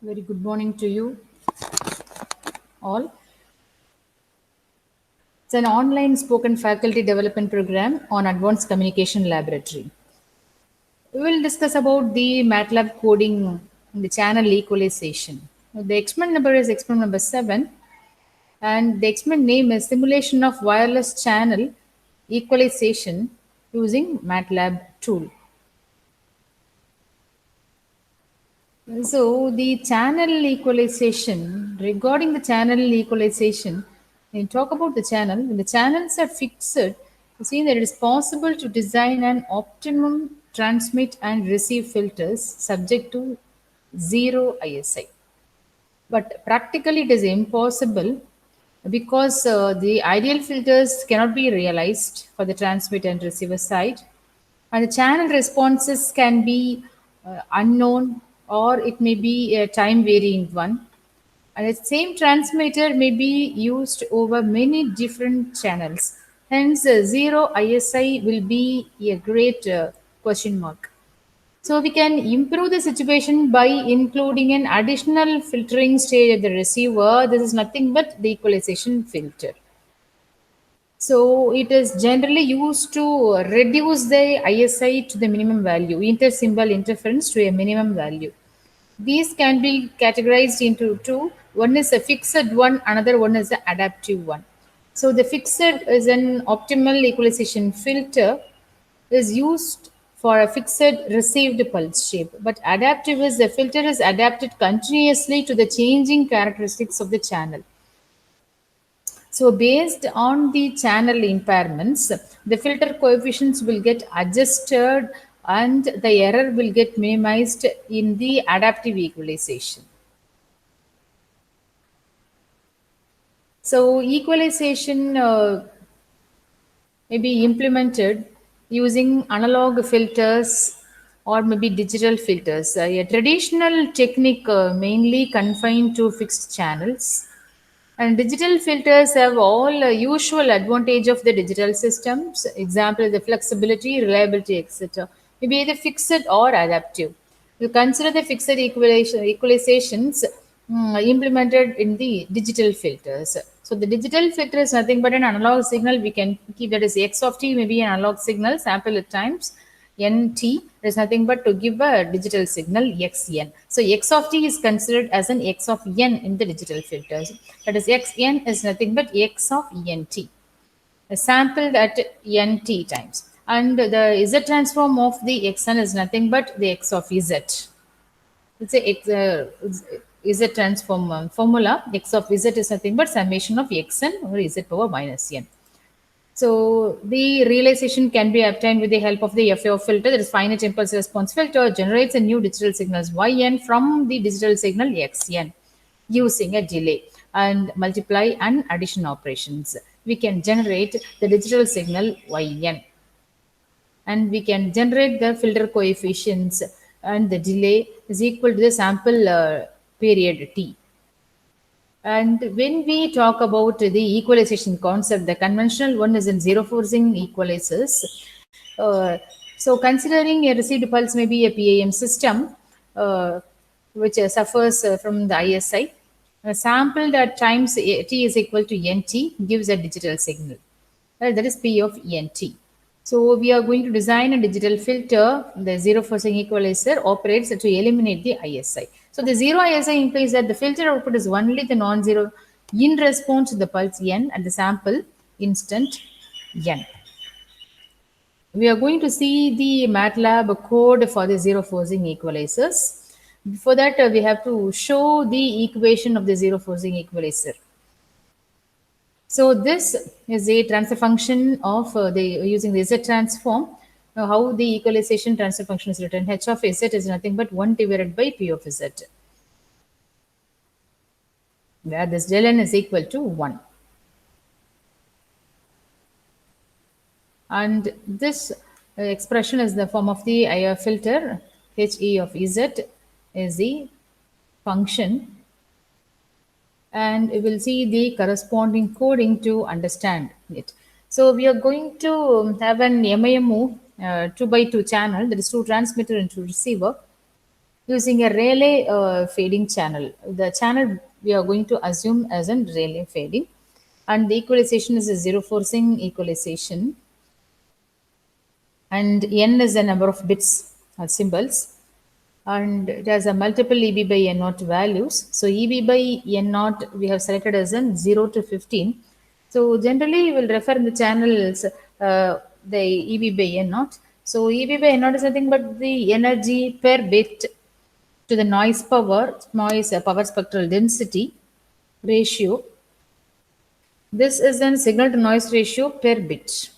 Very good morning to you all. It's an online spoken faculty development program on advanced communication laboratory. We will discuss about the MATLAB coding in the channel equalization. The experiment number is experiment number 7 and the experiment name is simulation of wireless channel equalization using MATLAB tool. So the channel equalization, regarding the channel equalization, when you talk about the channel, when the channels are fixed, you see that it is possible to design an optimum transmit and receive filters subject to zero ISI. But practically it is impossible because the ideal filters cannot be realized for the transmit and receiver side, and the channel responses can be unknown or it may be a time varying one, and the same transmitter may be used over many different channels. Hence, zero ISI will be a great question mark. So we can improve the situation by including an additional filtering stage at the receiver. This is nothing but the equalization filter. So it is generally used to reduce the ISI to the minimum value, inter-symbol interference to a minimum value. These can be categorized into two. One is a fixed one, another one is an adaptive one. So the fixed is an optimal equalization filter is used for a fixed received pulse shape, but adaptive is the filter is adapted continuously to the changing characteristics of the channel. So based on the channel impairments, the filter coefficients will get adjusted and the error will get minimized in the adaptive equalization. So equalization may be implemented using analog filters or maybe digital filters. A traditional technique mainly confined to fixed channels, and digital filters have all usual advantage of the digital systems. Example, the flexibility, reliability, etc. Maybe either fixed or adaptive. You consider the fixed equalizations implemented in the digital filters. So the digital filter is nothing but an analog signal. We can keep that as x of t, maybe an analog signal, sample at times nt is nothing but to give a digital signal xn. So x of t is considered as an x of n in the digital filters. That is xn is nothing but x of ent sampled at nt times. And the z transform of the xn is nothing but the x of z. It's a z transform formula. X of z is nothing but summation of xn or z power minus n. So the realization can be obtained with the help of the FAO filter, that is finite impulse response filter, generates a new digital signals yn from the digital signal xn using a delay and multiply and addition operations. We can generate the digital signal yn and we can generate the filter coefficients, and the delay is equal to the sample period t. And when we talk about the equalization concept, the conventional one is in zero forcing equalizers. Uh, so considering a received pulse may be a PAM system, which suffers from the ISI, sampled at times t is equal to nt gives a digital signal. That is P of ent. So we are going to design a digital filter. The zero forcing equalizer operates to eliminate the ISI. So the zero ISI implies that the filter output is only the non-zero in response to the pulse n at the sample instant n. We are going to see the MATLAB code for the zero forcing equalizers. Before that, we have to show the equation of the zero forcing equalizer. So this is a transfer function of the using the z transform. Now how the equalization transfer function is written? H of z is nothing but 1 divided by p of z, where this del n is equal to 1. And this expression is the form of the IR filter. He of z is the function, and we will see the corresponding coding to understand it. So we are going to have an MIMO 2 by 2 channel, that is two transmitter and two receiver. using a Rayleigh fading channel. The channel we are going to assume as an Rayleigh fading, and the equalization is a zero forcing equalization, and n is the number of bits or symbols, and it has a multiple EB by N naught values. So EB by N naught we have selected as in 0 to 15. So generally we will refer in the channels the EB by N naught. So EB by N naught is nothing but the energy per bit to the noise power spectral density ratio. This is then signal to noise ratio per bit.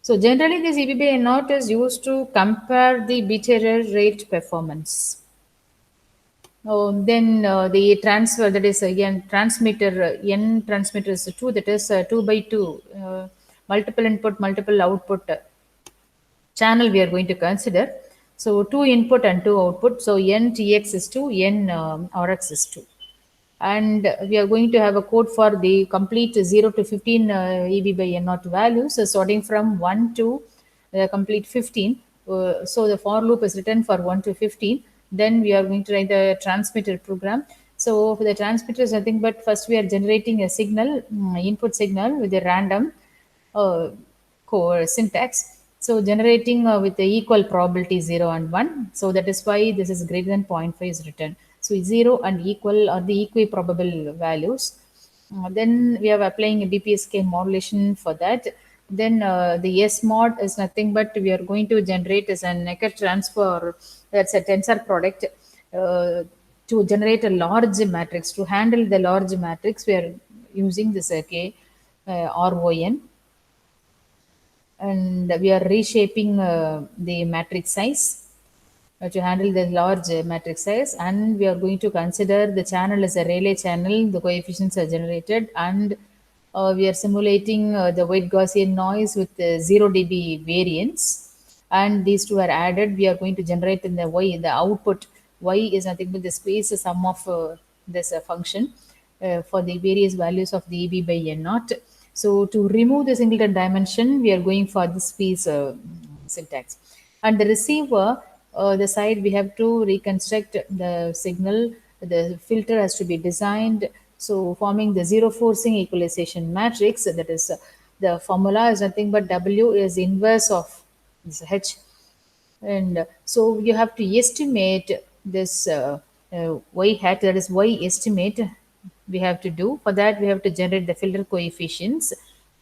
So generally this EBBA note is used to compare the bit error rate performance. Then the transfer, that is again transmitter, n transmitter is 2, that is 2 by 2, multiple input, multiple output channel we are going to consider. So 2 input and 2 output. So n Tx is 2, n Rx is 2. And we are going to have a code for the complete 0 to 15 EB by N naught values, so starting from 1 to complete 15. So the for loop is written for 1 to 15. Then we are going to write the transmitter program. So for the transmitter is nothing but first we are generating a signal, input signal with a random uh, core syntax. So generating with the equal probability 0 and 1. So that is why this is greater than 0.5 is written. So 0 and equal are the equiprobable values. Then we are applying a BPSK modulation for that. Then the S mod is nothing but we are going to generate as a Necker transfer, that's a tensor product, to generate a large matrix. To handle the large matrix, we are using this RON, and we are reshaping the matrix size to handle the large matrix size, and we are going to consider the channel as a Rayleigh channel. The coefficients are generated, and we are simulating the white Gaussian noise with 0 dB variance, and these two are added. We are going to generate in the y, the output y is nothing but the space sum of this function for the various values of the EB by N naught. So to remove the singleton dimension, we are going for this piece syntax. And the receiver, the side we have to reconstruct the signal. The filter has to be designed. So forming the zero forcing equalization matrix, that is the formula is nothing but W is inverse of this H, and so you have to estimate this y hat, that is y estimate we have to do. For that we have to generate the filter coefficients.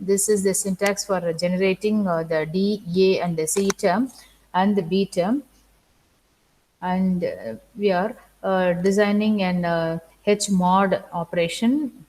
This is the syntax for generating the D, A and the C term and the B term. And we are designing an H mod operation,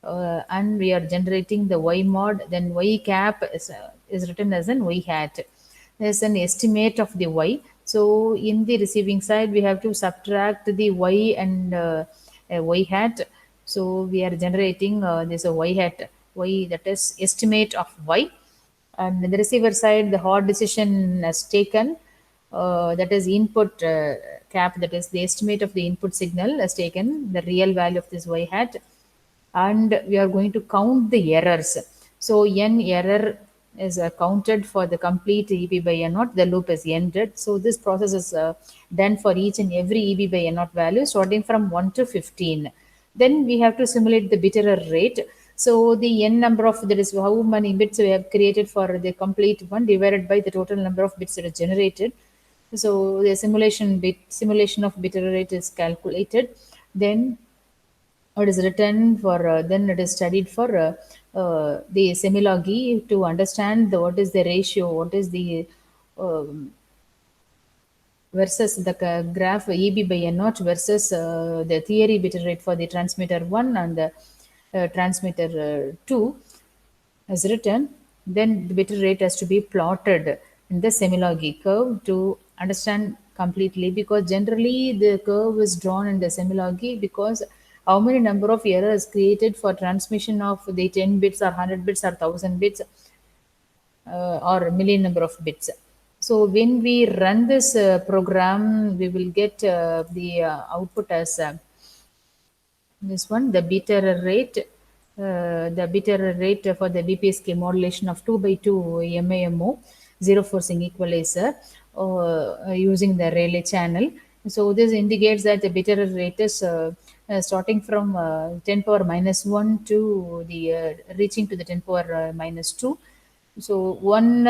and we are generating the y mod. Then y cap is written as an y hat. There's an estimate of the y. So in the receiving side we have to subtract the y and y hat. So we are generating this y hat, y, that is estimate of y. And in the receiver side the hard decision is taken, that is input cap, that is the estimate of the input signal has taken the real value of this y hat, and we are going to count the errors. So n error is counted for the complete EB by N naught. The loop is ended. So this process is done for each and every EB by N naught value starting from 1 to 15. Then we have to simulate the bit error rate. So the n number of, that is how many bits we have created for the complete one, divided by the total number of bits that are generated. So the simulation of bit error rate is calculated. Then it is written for, then it is studied for the semilogy to understand what is the ratio, what is the um, versus the graph EB by N naught versus the theory bit rate for the transmitter 1 and the transmitter 2 is written. Then the bit rate has to be plotted in the semilogy curve to understand completely, because generally the curve is drawn in the semilogy because how many number of errors created for transmission of the 10 bits or 100 bits or 1000 bits or a million number of bits. So when we run this program, we will get the output as this one, the bit error rate. The bit error rate for the BPSK modulation of 2 by 2 MAMO, zero forcing equalizer, using the Rayleigh channel. So this indicates that the bit error rate is starting from 10 power minus 1 to the reaching to the 10 power minus 2. So one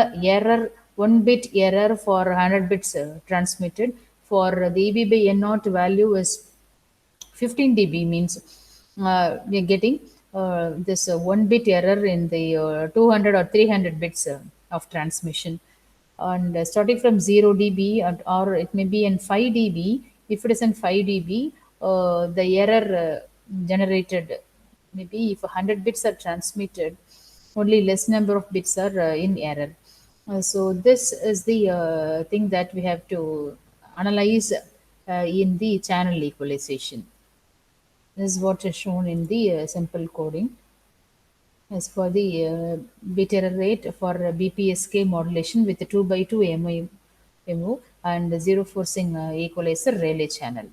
bit error for 100 bits transmitted. For the EB by N naught value is 15 dB, means we are getting this one bit error in the 200 or 300 bits of transmission. And starting from 0 dB, or it may be in 5 dB. If it is in 5 dB, the error generated, maybe if 100 bits are transmitted, only less number of bits are in error. So this is the thing that we have to analyze in the channel equalization. This is what is shown in the simple coding. As for the bit error rate for BPSK modulation with 2 by 2 MO and zero forcing equalizer relay channel.